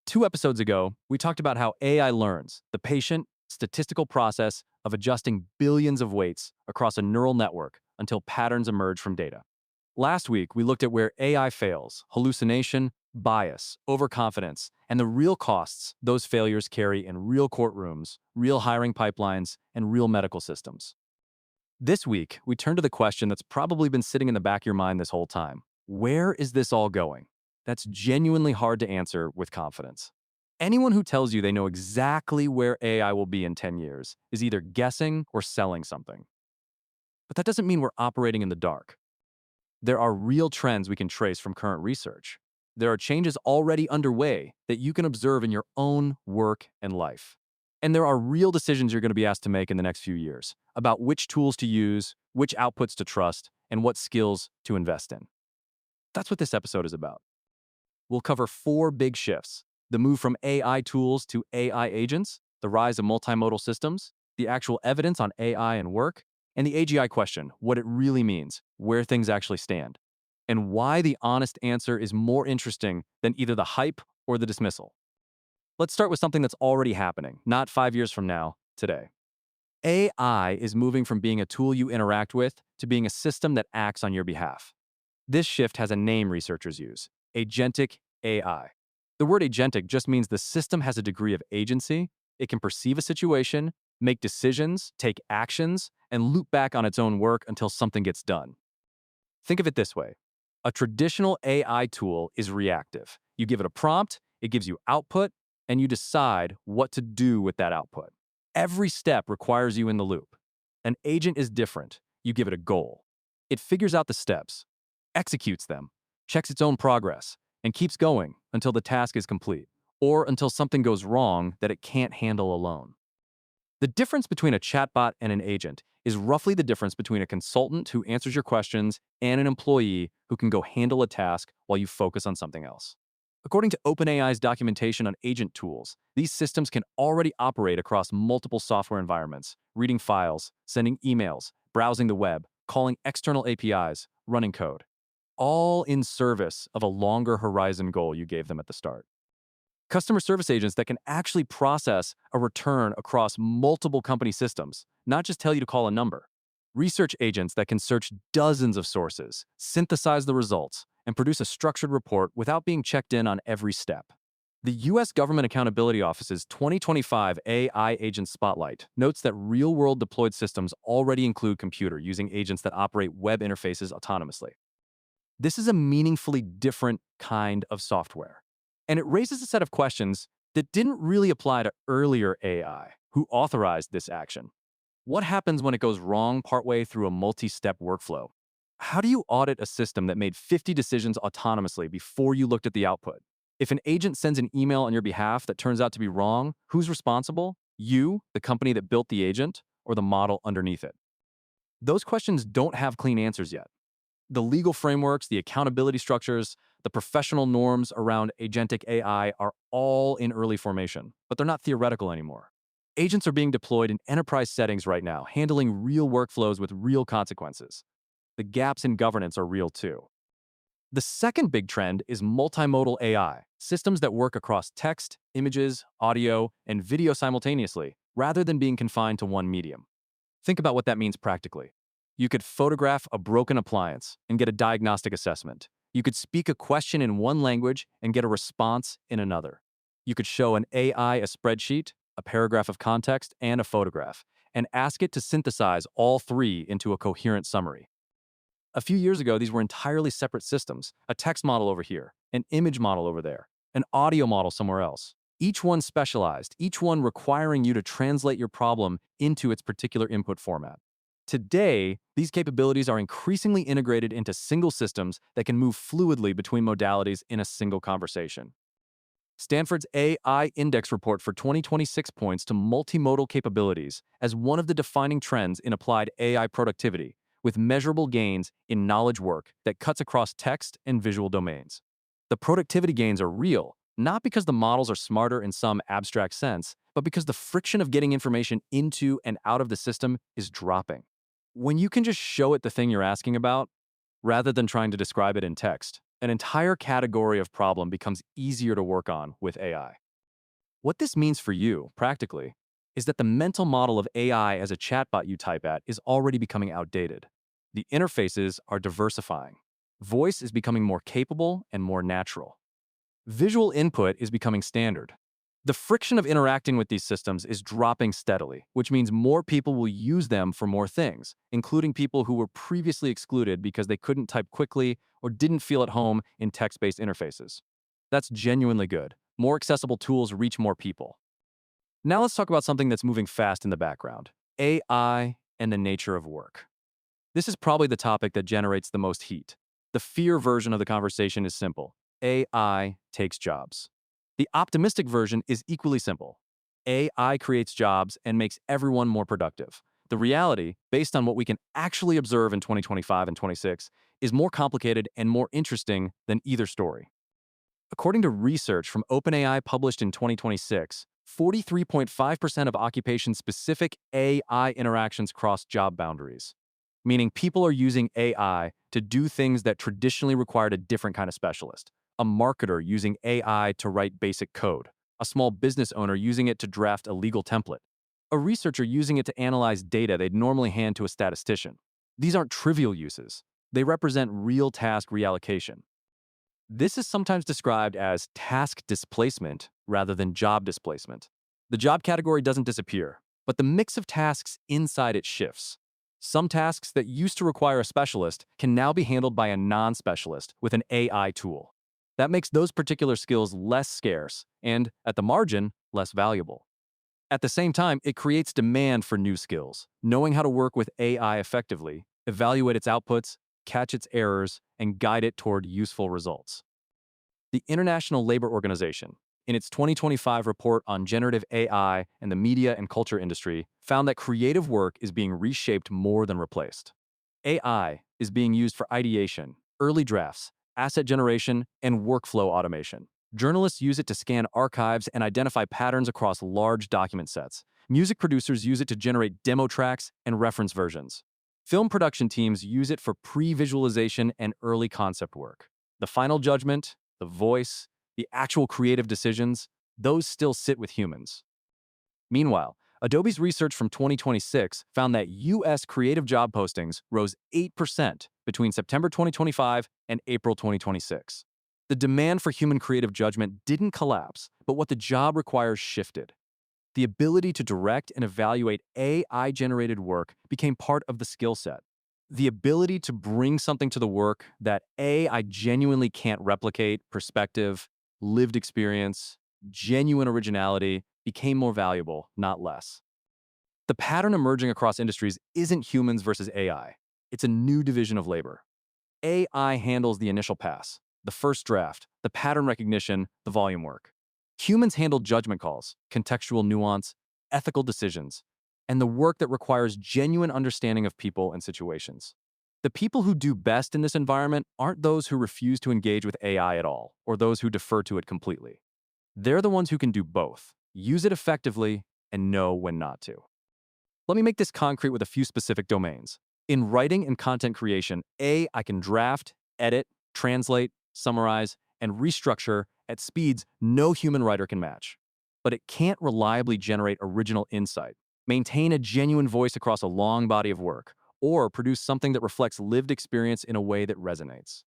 2 episodes ago, we talked about how AI learns, the patient, statistical process of adjusting billions of weights across a neural network until patterns emerge from data. Last week, we looked at where AI fails, hallucination, bias, overconfidence, and the real costs those failures carry in real courtrooms, real hiring pipelines, and real medical systems. This week, we turn to the question that's probably been sitting in the back of your mind this whole time. Where is this all going? That's genuinely hard to answer with confidence. Anyone who tells you they know exactly where AI will be in 10 years is either guessing or selling something. But that doesn't mean we're operating in the dark. There are real trends we can trace from current research. There are changes already underway that you can observe in your own work and life. And there are real decisions you're going to be asked to make in the next few years about which tools to use, which outputs to trust, and what skills to invest in. That's what this episode is about. We'll cover 4 big shifts: the move from AI tools to AI agents, the rise of multimodal systems, the actual evidence on AI and work, and the AGI question, what it really means, where things actually stand, and why the honest answer is more interesting than either the hype or the dismissal. Let's start with something that's already happening, not 5 years from now, today. AI is moving from being a tool you interact with to being a system that acts on your behalf. This shift has a name researchers use: agentic AI. The word agentic just means the system has a degree of agency. It can perceive a situation, make decisions, take actions, and loop back on its own work until something gets done. Think of it this way. A traditional AI tool is reactive. You give it a prompt, it gives you output, and you decide what to do with that output. Every step requires you in the loop. An agent is different. You give it a goal. It figures out the steps, executes them, checks its own progress, and keeps going until the task is complete, or until something goes wrong that it can't handle alone. The difference between a chatbot and an agent is roughly the difference between a consultant who answers your questions and an employee who can go handle a task while you focus on something else. According to OpenAI's documentation on agent tools, these systems can already operate across multiple software environments, reading files, sending emails, browsing the web, calling external APIs, running code, all in service of a longer horizon goal you gave them at the start. Customer service agents that can actually process a return across multiple company systems, not just tell you to call a number. Research agents that can search dozens of sources, synthesize the results, and produce a structured report without being checked in on every step. The U.S. Government Accountability Office's 2025 AI Agent Spotlight notes that real-world deployed systems already include computer using agents that operate web interfaces autonomously. This is a meaningfully different kind of software. And it raises a set of questions that didn't really apply to earlier AI, who authorized this action. What happens when it goes wrong partway through a multi-step workflow? How do you audit a system that made 50 decisions autonomously before you looked at the output? If an agent sends an email on your behalf that turns out to be wrong, who's responsible? You, the company that built the agent, or the model underneath it? Those questions don't have clean answers yet. The legal frameworks, the accountability structures, the professional norms around agentic AI are all in early formation, but they're not theoretical anymore. Agents are being deployed in enterprise settings right now, handling real workflows with real consequences. The gaps in governance are real too. The second big trend is multimodal AI, systems that work across text, images, audio, and video simultaneously, rather than being confined to one medium. Think about what that means practically. You could photograph a broken appliance and get a diagnostic assessment. You could speak a question in one language and get a response in another. You could show an AI a spreadsheet, a paragraph of context, and a photograph, and ask it to synthesize all 3 into a coherent summary. A few years ago, these were entirely separate systems: a text model over here, an image model over there, an audio model somewhere else. Each one specialized, each one requiring you to translate your problem into its particular input format. Today, these capabilities are increasingly integrated into single systems that can move fluidly between modalities in a single conversation. Stanford's AI Index report for 2026 points to multimodal capabilities as one of the defining trends in applied AI productivity, with measurable gains in knowledge work that cuts across text and visual domains. The productivity gains are real, not because the models are smarter in some abstract sense, but because the friction of getting information into and out of the system is dropping. When you can just show it the thing you're asking about, rather than trying to describe it in text, An entire category of problem becomes easier to work on with AI. What this means for you, practically, is that the mental model of AI as a chatbot you type at is already becoming outdated. The interfaces are diversifying. Voice is becoming more capable and more natural. Visual input is becoming standard. The friction of interacting with these systems is dropping steadily, which means more people will use them for more things, including people who were previously excluded because they couldn't type quickly or didn't feel at home in text-based interfaces. That's genuinely good. More accessible tools reach more people. Now let's talk about something that's moving fast in the background: AI and the nature of work. This is probably the topic that generates the most heat. The fear version of the conversation is simple: AI takes jobs. The optimistic version is equally simple: AI creates jobs and makes everyone more productive. The reality, based on what we can actually observe in 2025 and 26, is more complicated and more interesting than either story. According to research from OpenAI published in 2026, 43.5% of occupation-specific AI interactions cross job boundaries, meaning people are using AI to do things that traditionally required a different kind of specialist. A marketer using AI to write basic code, a small business owner using it to draft a legal template, a researcher using it to analyze data they'd normally hand to a statistician. These aren't trivial uses. They represent real task reallocation. This is sometimes described as task displacement rather than job displacement. The job category doesn't disappear, but the mix of tasks inside it shifts. Some tasks that used to require a specialist can now be handled by a non-specialist with an AI tool. That makes those particular skills less scarce and, at the margin, less valuable. At the same time, it creates demand for new skills. Knowing how to work with AI effectively, evaluate its outputs, catch its errors, and guide it toward useful results. The International Labor Organization, in its 2025 report on generative AI and the media and culture industry, found that creative work is being reshaped more than replaced. AI is being used for ideation, early drafts, asset generation, and workflow automation. Journalists use it to scan archives and identify patterns across large document sets. Music producers use it to generate demo tracks and reference versions. Film production teams use it for pre-visualization and early concept work. The final judgment, the voice, the actual creative decisions, those still sit with humans. Meanwhile, Adobe's research from 2026 found that U.S. creative job postings rose 8% between September 2025 and April 2026. The demand for human creative judgment didn't collapse, but what the job requires shifted. The ability to direct and evaluate AI-generated work became part of the skill set. The ability to bring something to the work that AI genuinely can't replicate: perspective, lived experience, genuine originality, became more valuable, not less. The pattern emerging across industries isn't humans versus AI. It's a new division of labor. AI handles the initial pass, the first draft, the pattern recognition, the volume work. Humans handle judgment calls, contextual nuance, ethical decisions, and the work that requires genuine understanding of people and situations. The people who do best in this environment aren't those who refuse to engage with AI at all, or those who defer to it completely. They're the ones who can do both, use it effectively, and know when not to. Let me make this concrete with a few specific domains. In writing and content creation, I can draft, edit, translate, summarize, and restructure at speeds no human writer can match. But it can't reliably generate original insight, maintain a genuine voice across a long body of work, or produce something that reflects lived experience in a way that resonates.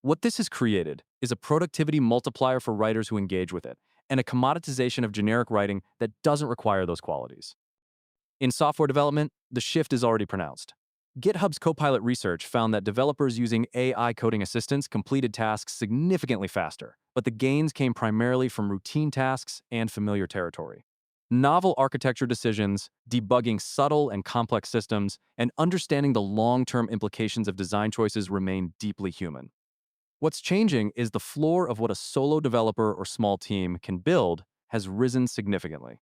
What this has created is a productivity multiplier for writers who engage with it, and a commoditization of generic writing that doesn't require those qualities. In software development, the shift is already pronounced. GitHub's Copilot research found that developers using AI coding assistants completed tasks significantly faster, but the gains came primarily from routine tasks and familiar territory. Novel architecture decisions, debugging subtle and complex systems, and understanding the long-term implications of design choices remain deeply human. What's changing is the floor of what a solo developer or small team can build has risen significantly.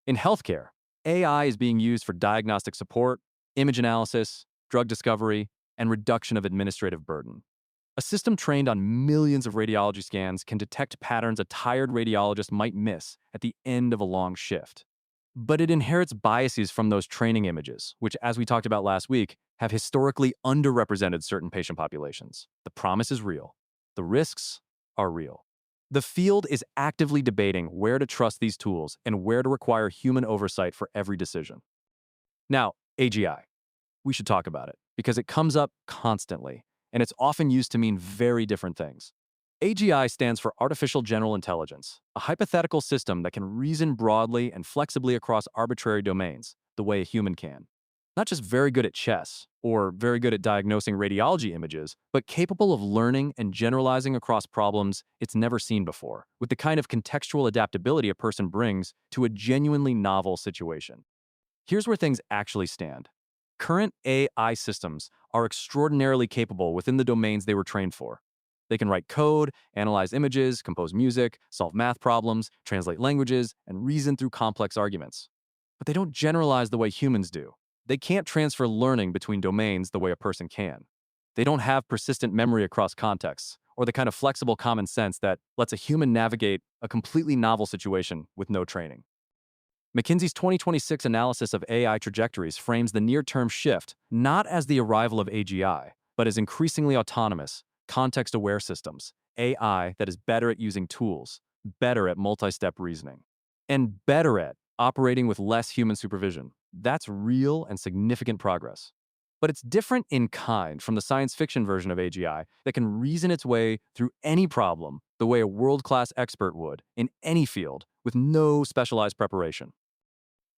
In healthcare, AI is being used for diagnostic support, image analysis, drug discovery, and reduction of administrative burden. A system trained on millions of radiology scans can detect patterns a tired radiologist might miss at the end of a long shift. But it inherits biases from those training images, which, as we talked about last week, have historically underrepresented certain patient populations. The promise is real. The risks are real. The field is actively debating where to trust these tools and where to require human oversight for every decision. Now, AGI. We should talk about it because it comes up constantly, and it's often used to mean very different things. AGI stands for Artificial General Intelligence, a hypothetical system that can reason broadly and flexibly across arbitrary domains, the way a human can. Not just very good at chess or very good at diagnosing radiology images, but capable of learning and generalizing across problems it's never seen before, with the kind of contextual adaptability a person brings to a genuinely novel situation. Here's where things actually stand. Current AI systems are extraordinarily capable within the domains they were trained for. They can write code, analyze images, compose music, solve math problems, translate languages, and reason through complex arguments. But they don't generalize the way humans do. They can't transfer learning between domains the way a person can. They don't have persistent memory across contexts, or the kind of flexible common sense that lets a human navigate a completely novel situation with no training. McKinsey's 2026 analysis of AI trajectories frames the near-term shift not as the arrival of AGI, but as increasingly autonomous, context-aware systems, AI that is better at using tools, better at multi-step reasoning, and better at operating with less human supervision. That's real and significant progress. But it's different in kind from the science fiction version of AGI that can reason its way through any problem the way a world-class expert would in any field with no specialized preparation.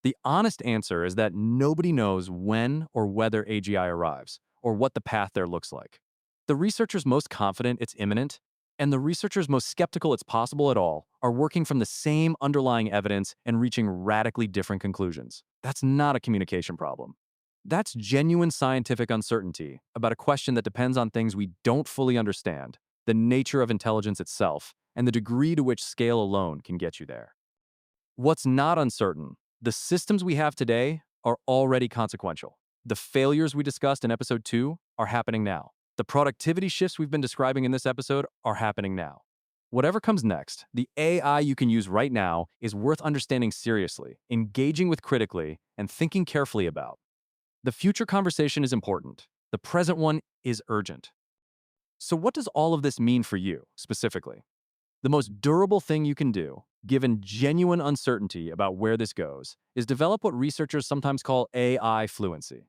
The honest answer is that nobody knows when or whether AGI arrives, or what the path there looks like. The researchers most confident it's imminent, and the researchers most skeptical it's possible at all, are working from the same underlying evidence and reaching radically different conclusions. That's not a communication problem. That's genuine scientific uncertainty about a question that depends on things we don't fully understand, the nature of intelligence itself, and the degree to which scale alone can get you there. What's not uncertain, the systems we have today are already consequential. The failures we discussed in episode 2 are happening now. The productivity shifts we've been describing in this episode are happening now. Whatever comes next, the AI you can use right now is worth understanding seriously, engaging with critically, and thinking carefully about. The future conversation is important. The present one is urgent. So what does all of this mean for you, specifically? The most durable thing you can do, given genuine uncertainty about where this goes, is develop what researchers sometimes call AI fluency.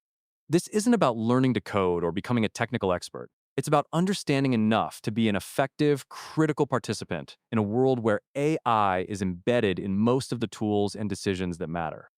This isn't about learning to code or becoming a technical expert. It's about understanding enough to be an effective, critical participant in a world where AI is embedded in most of the tools and decisions that matter.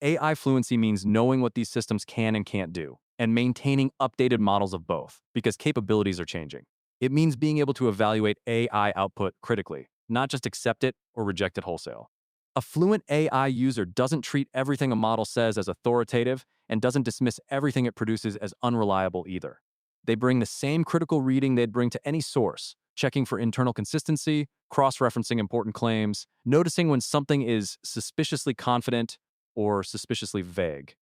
AI fluency means knowing what these systems can and can't do, and maintaining updated models of both, because capabilities are changing. It means being able to evaluate AI output critically, not just accept it or reject it wholesale. A fluent AI user doesn't treat everything a model says as authoritative and doesn't dismiss everything it produces as unreliable either. They bring the same critical reading they'd bring to any source, checking for internal consistency, cross-referencing important claims, noticing when something is suspiciously confident or suspiciously vague.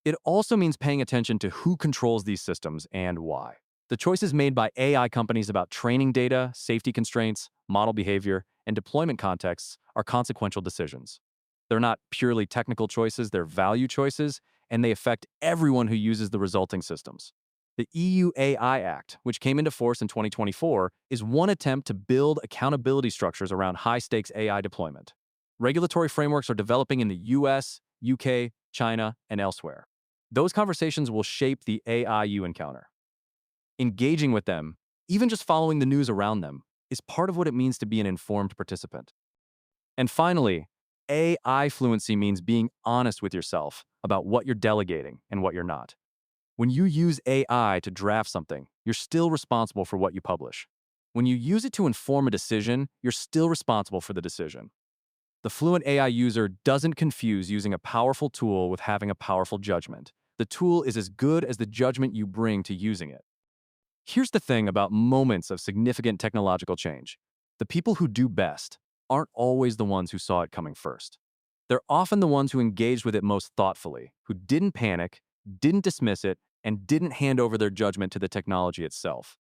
It also means paying attention to who controls these systems and why. The choices made by AI companies about training data, safety constraints, model behavior, and deployment contexts are consequential decisions. They're not purely technical choices, they're value choices, and they affect everyone who uses the resulting systems. The EU AI Act, which came into force in 2024, is one attempt to build accountability structures around high-stakes AI deployment. Regulatory frameworks are developing in the US, UK, China, and elsewhere. Those conversations will shape the AI you encounter. Engaging with them, even just following the news around them, is part of what it means to be an informed participant. And finally, AI fluency means being honest with yourself about what you're delegating and what you're not. When you use AI to draft something, you're still responsible for what you publish. When you use it to inform a decision, you're still responsible for the decision. The fluent AI user doesn't confuse using a powerful tool with having a powerful judgment. The tool is as good as the judgment you bring to using it. Here's the thing about moments of significant technological change. The people who do best aren't always the ones who saw it coming first. They're often the ones who engaged with it most thoughtfully, who didn't panic, didn't dismiss it, and didn't hand over their judgment to the technology itself.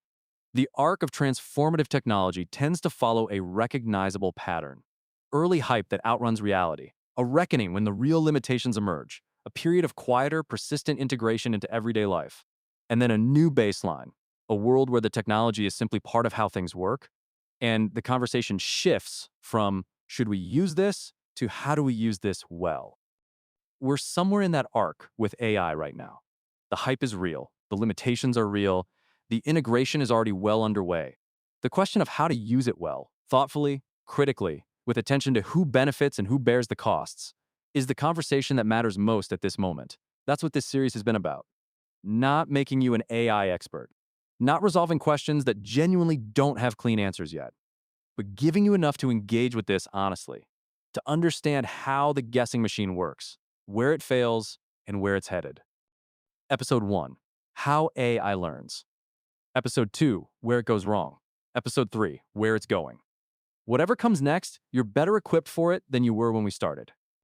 The arc of transformative technology tends to follow a recognizable pattern. Early hype that outruns reality, a reckoning when the real limitations emerge, a period of quieter, persistent integration into everyday life, and then a new baseline, a world where the technology is simply part of how things work, and the conversation shifts from should we use this to how do we use this well. We're somewhere in that arc with AI right now. The hype is real, the limitations are real, the integration is already well underway. The question of how to use it well, thoughtfully, critically, with attention to who benefits and who bears the costs, is the conversation that matters most at this moment. That's what this series has been about. Not making you an AI expert, not resolving questions that genuinely don't have clean answers yet, but giving you enough to engage with this honestly, to understand how the guessing machine works, where it fails, and where it's headed. Episode 1, How AI Learns. Episode 2, Where It Goes Wrong. Episode 3, Where It's Going. Whatever comes next, you're better equipped for it than you were when we started.